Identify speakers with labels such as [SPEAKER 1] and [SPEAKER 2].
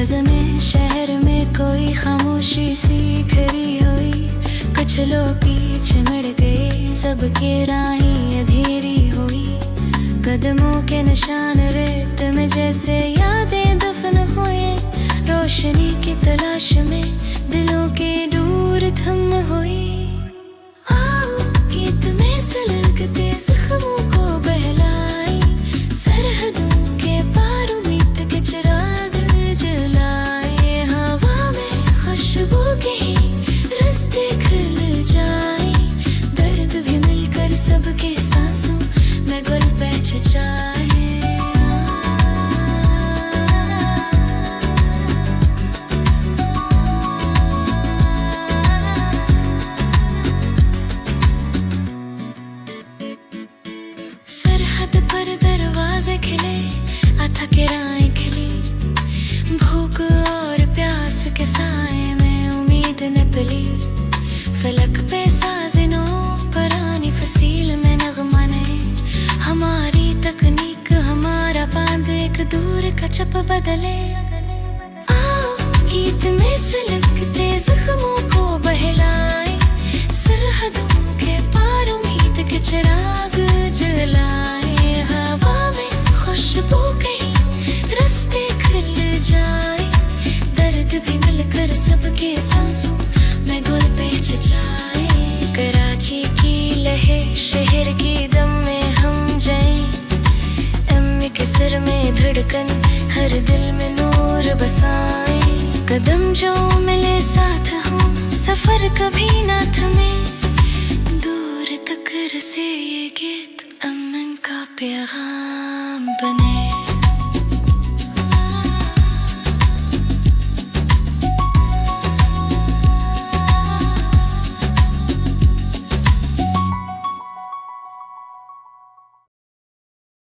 [SPEAKER 1] बज़मे शहर में कोई खामोशी सी खरी हुई। कुछ लोग पीछे मुड़ गए, सबके राहें अंधेरी हुई। कदमों के निशान रेत में जैसे यादें दफन हुए। रोशनी की तलाश में दिलों के दूर थम हुई। आओ गीत में सुलगते जख्मों को बहलाई, सरहदों के पार उम्मीद के चिराग जलाए। हवा में खुशबू के रास्ते खुल जाए, दर्द भी मिलकर सबके सांसों में गुल पहच जाए। सरहद पर दरवाजे खिले, अथके राहें खिली। भूख और प्यास के साए में उम्मीद न पली। फलक पे साजिनों पुरानी फसील में नगमा ने। हमारी तकनीक हमारा बांध एक दूर का चप बदले। आओ गीत में सुलगते जख्मों को बहलाए, सरहदों के पार उम्मीद के चिराग जलाए। हवा में खुशबू के रास्ते खुल जाए, दर्द भी मिलकर सबके सांसों में गुल पहच जाए। कराची की लहर शहर की दम में हम जाए। अम्मी के सिर में धड़कन हर दिल में नूर बसाए। कदम जो मिले साथ हों, सफर कभी ना थमे। दूर तक रसे ये गीत अमन का पैगाम बने।